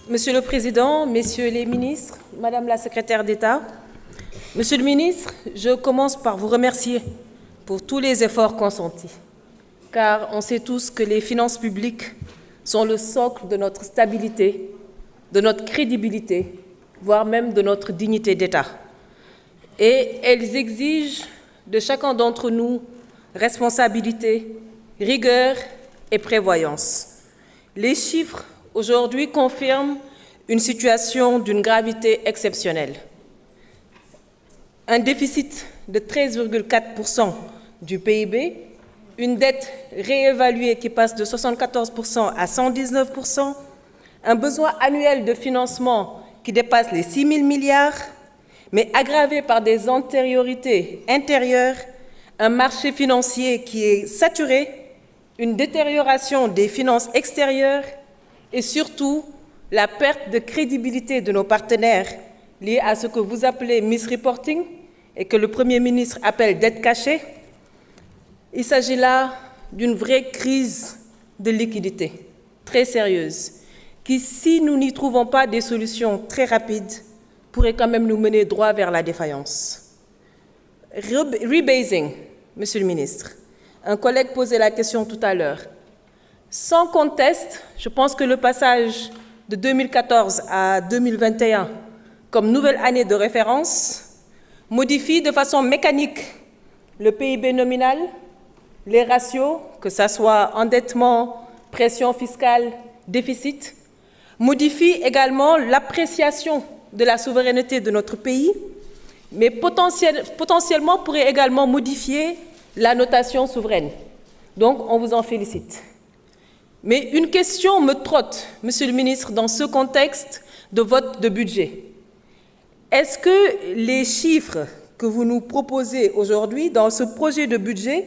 Monsieur le Président, Messieurs les ministres, Madame la Secrétaire d'État, Monsieur le ministre, je commence par vous remercier pour tous les efforts consentis, car on sait tous que les finances publiques sont le socle de notre stabilité, de notre crédibilité, voire même de notre dignité d'État. Et elles exigent de chacun d'entre nous responsabilité, rigueur et prévoyance. Les chiffres aujourd'hui confirment une situation d'une gravité exceptionnelle. Un déficit de 13,4% du PIB, une dette réévaluée qui passe de 74% à 119%, un besoin annuel de financement qui dépasse les 6 000 milliards, mais aggravé par des antériorités intérieures, un marché financier qui est saturé, une détérioration des finances extérieures et surtout la perte de crédibilité de nos partenaires liée à ce que vous appelez misreporting et que le Premier ministre appelle dette cachée. Il s'agit là d'une vraie crise de liquidité très sérieuse qui, si nous n'y trouvons pas des solutions très rapides, pourrait quand même nous mener droit vers la défaillance. Rebasing, Monsieur le ministre, un collègue posait la question tout à l'heure. Sans conteste, je pense que le passage de 2014 à 2021 comme nouvelle année de référence modifie de façon mécanique le PIB nominal, les ratios, que ce soit endettement, pression fiscale, déficit, modifie également l'appréciation de la souveraineté de notre pays, mais potentiellement pourrait également modifier la notation souveraine. Donc, on vous en félicite. Mais une question me trotte, Monsieur le ministre, dans ce contexte de vote de budget. Est-ce que les chiffres que vous nous proposez aujourd'hui dans ce projet de budget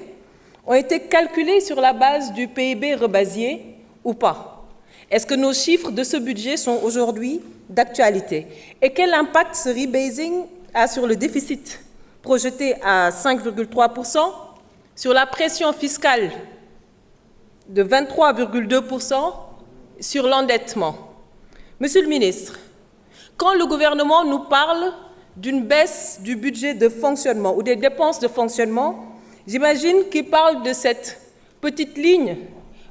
ont été calculés sur la base du PIB rebasier ou pas? Est-ce que nos chiffres de ce budget sont aujourd'hui d'actualité? Et quel impact ce rebasing a sur le déficit projeté à 5,3%, sur la pression fiscale de 23,2%, sur l'endettement? Monsieur le ministre, quand le gouvernement nous parle d'une baisse du budget de fonctionnement ou des dépenses de fonctionnement, j'imagine qu'il parle de cette petite ligne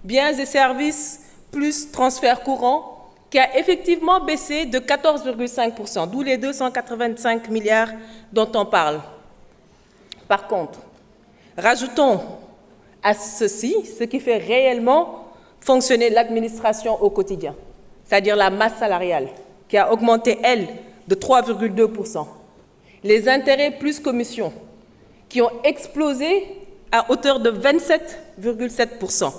biens et services plus transferts courants qui a effectivement baissé de 14,5%, d'où les 285 milliards dont on parle. Par contre, rajoutons à ceci ce qui fait réellement fonctionner l'administration au quotidien, c'est-à-dire la masse salariale, qui a augmenté, elle, de 3,2%. Les intérêts plus commissions, qui ont explosé à hauteur de 27,7%.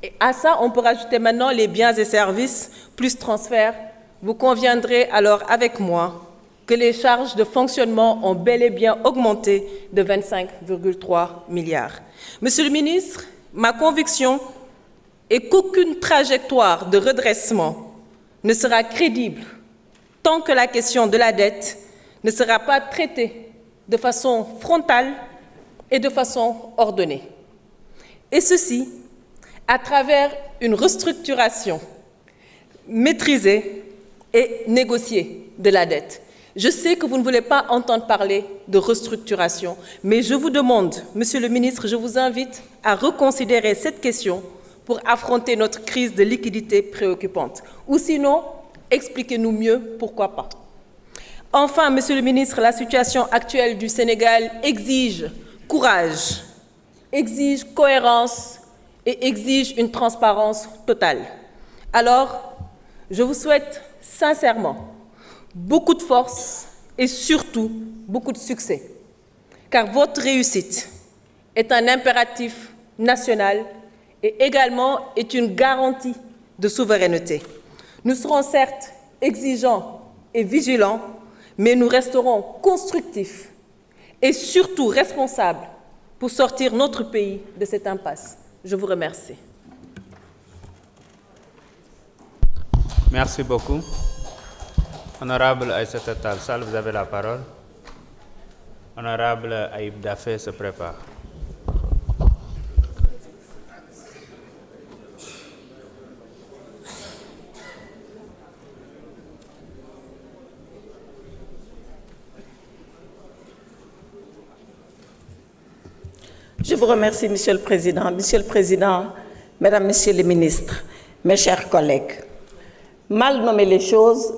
Et à ça, on peut rajouter maintenant les biens et services plus transferts. Vous conviendrez alors avec moi que les charges de fonctionnement ont bel et bien augmenté de 25,3 milliards. Monsieur le ministre, ma conviction est qu'aucune trajectoire de redressement ne sera crédible tant que la question de la dette ne sera pas traitée de façon frontale et de façon ordonnée. Et ceci à travers une restructuration maîtrisée et négociée de la dette. Je sais que vous ne voulez pas entendre parler de restructuration, mais je vous demande, Monsieur le ministre, je vous invite à reconsidérer cette question pour affronter notre crise de liquidité préoccupante. Ou sinon, expliquez-nous mieux pourquoi pas. Enfin, Monsieur le ministre, la situation actuelle du Sénégal exige courage, exige cohérence et exige une transparence totale. Alors, je vous souhaite sincèrement beaucoup de force et surtout beaucoup de succès, car votre réussite est un impératif national et également est une garantie de souveraineté. Nous serons certes exigeants et vigilants, mais nous resterons constructifs et surtout responsables pour sortir notre pays de cette impasse. Je vous remercie. Merci beaucoup. Honorable Aïssata Tall Sall, vous avez la parole. Honorable Aïb Daffé se prépare. Je vous remercie, Monsieur le Président. Monsieur le Président, Mesdames, Messieurs les ministres, mes chers collègues, mal nommer les choses,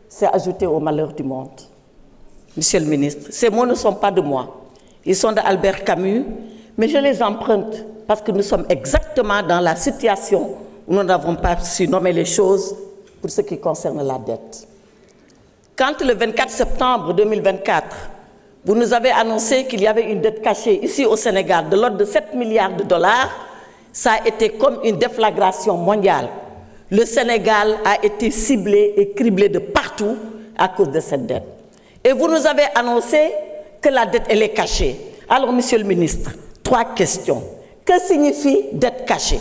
c'est ajouter au malheur du monde. Monsieur le ministre, ces mots ne sont pas de moi. Ils sont d'Albert Camus, mais je les emprunte parce que nous sommes exactement dans la situation où nous n'avons pas su nommer les choses pour ce qui concerne la dette. Quand le 24 septembre 2024, vous nous avez annoncé qu'il y avait une dette cachée ici au Sénégal de l'ordre de 7 milliards de dollars, ça a été comme une déflagration mondiale. Le Sénégal a été ciblé et criblé de partout à cause de cette dette. Et vous nous avez annoncé que la dette, elle est cachée. Alors, Monsieur le ministre, 3 questions. Que signifie dette cachée?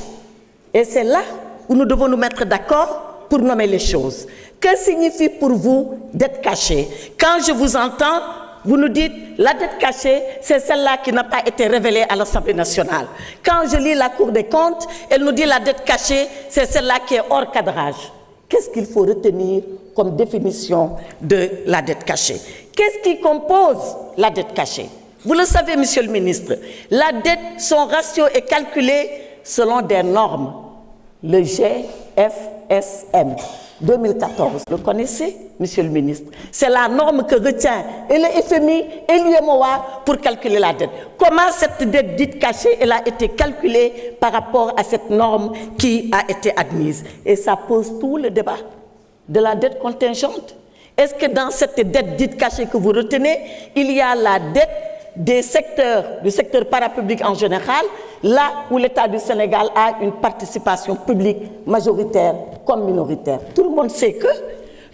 Et c'est là où nous devons nous mettre d'accord pour nommer les choses. Que signifie pour vous dette cachée? Quand je vous entends, vous nous dites la dette cachée, c'est celle-là qui n'a pas été révélée à l'Assemblée nationale. Quand je lis la Cour des comptes, elle nous dit la dette cachée, c'est celle-là qui est hors cadrage. Qu'est-ce qu'il faut retenir comme définition de la dette cachée? Qu'est-ce qui compose la dette cachée? Vous le savez, Monsieur le ministre, la dette, son ratio est calculé selon des normes. Le GFSM 2014, le connaissez, Monsieur le ministre? C'est la norme que retient et le FMI et l'UMOA pour calculer la dette. Comment cette dette dite cachée, elle a été calculée par rapport à cette norme qui a été admise? Et ça pose tout le débat de la dette contingente. Est-ce que dans cette dette dite cachée que vous retenez, il y a la dette du secteur parapublic en général, là où l'État du Sénégal a une participation publique majoritaire comme minoritaire? Tout le monde sait que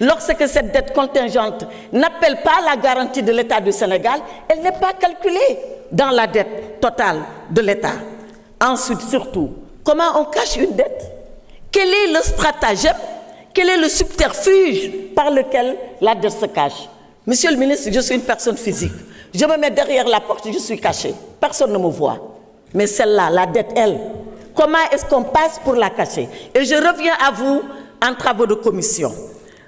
lorsque cette dette contingente n'appelle pas la garantie de l'État du Sénégal, elle n'est pas calculée dans la dette totale de l'État. Ensuite, surtout, comment on cache une dette? Quel est le stratagème? Quel est le subterfuge par lequel la dette se cache? Monsieur le ministre, je suis une personne physique. Je me mets derrière la porte, je suis caché. Personne ne me voit. Mais celle-là, la dette, elle, comment est-ce qu'on passe pour la cacher? Et je reviens à vous en travaux de commission.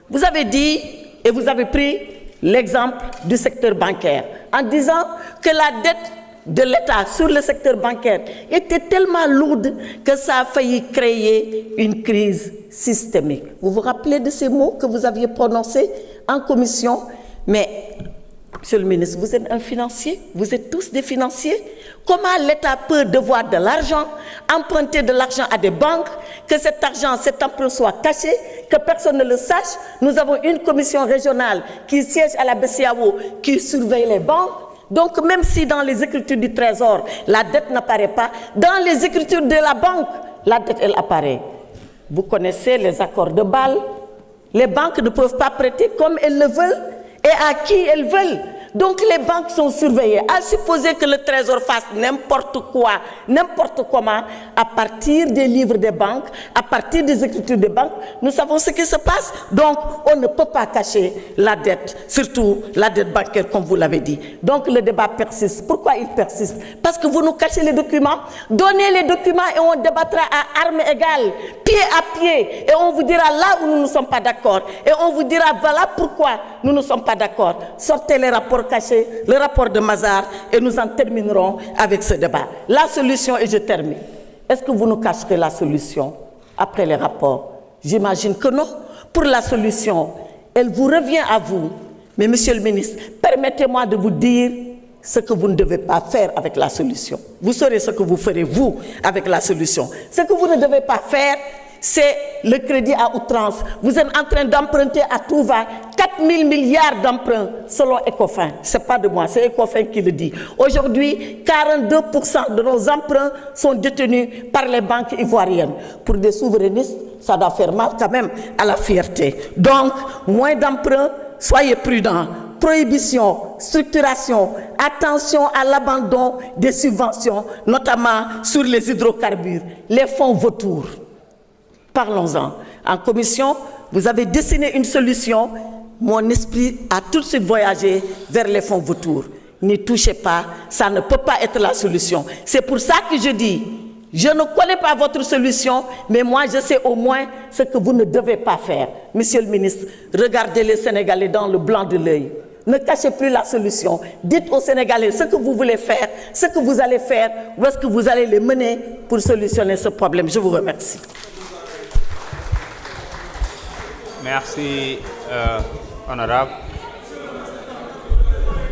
Vous avez dit, et vous avez pris l'exemple du secteur bancaire, en disant que la dette de l'État sur le secteur bancaire était tellement lourde que ça a failli créer une crise systémique. Vous vous rappelez de ces mots que vous aviez prononcés en commission? Mais Monsieur le ministre, vous êtes un financier, vous êtes tous des financiers. Comment l'État peut devoir de l'argent, emprunter de l'argent à des banques, que cet argent, cet emprunt soit caché, que personne ne le sache? Nous avons une commission régionale qui siège à la BCEAO, qui surveille les banques. Donc même si dans les écritures du Trésor, la dette n'apparaît pas, dans les écritures de la banque, la dette, elle apparaît. Vous connaissez les accords de Bâle. Les banques ne peuvent pas prêter comme elles le veulent et à qui elles veulent. Donc les banques sont surveillées. À supposer que le Trésor fasse n'importe quoi, n'importe comment, à partir des livres des banques, à partir des écritures des banques, nous savons ce qui se passe. Donc on ne peut pas cacher la dette, surtout la dette bancaire comme vous l'avez dit. Donc le débat persiste. Pourquoi il persiste? Parce que vous nous cachez les documents. Donnez les documents et on débattra à armes égales, pied à pied. Et on vous dira là où nous ne sommes pas d'accord. Et on vous dira voilà pourquoi nous ne sommes pas d'accord. Sortez les rapports cachés, le rapport de Mazars, et nous en terminerons avec ce débat. La solution, et je termine. Est-ce que vous nous cacherez la solution après les rapports? J'imagine que non. Pour la solution, elle vous revient à vous. Mais Monsieur le ministre, permettez-moi de vous dire ce que vous ne devez pas faire avec la solution. Vous saurez ce que vous ferez, vous, avec la solution. Ce que vous ne devez pas faire, c'est le crédit à outrance. Vous êtes en train d'emprunter à tout va 4 000 milliards d'emprunts selon Ecofin. Ce n'est pas de moi, c'est Ecofin qui le dit. Aujourd'hui, 42% de nos emprunts sont détenus par les banques ivoiriennes. Pour des souverainistes, ça doit faire mal quand même à la fierté. Donc, moins d'emprunts, soyez prudents. Prohibition, structuration, attention à l'abandon des subventions, notamment sur les hydrocarbures, les fonds vautours. Parlons-en. En commission, vous avez dessiné une solution. Mon esprit a tout de suite voyagé vers les fonds vautours. N'y touchez pas, ça ne peut pas être la solution. C'est pour ça que je dis, je ne connais pas votre solution, mais moi je sais au moins ce que vous ne devez pas faire. Monsieur le ministre, regardez les Sénégalais dans le blanc de l'œil. Ne cachez plus la solution. Dites aux Sénégalais ce que vous voulez faire, ce que vous allez faire, où est-ce que vous allez les mener pour solutionner ce problème. Je vous remercie. Merci, honorable.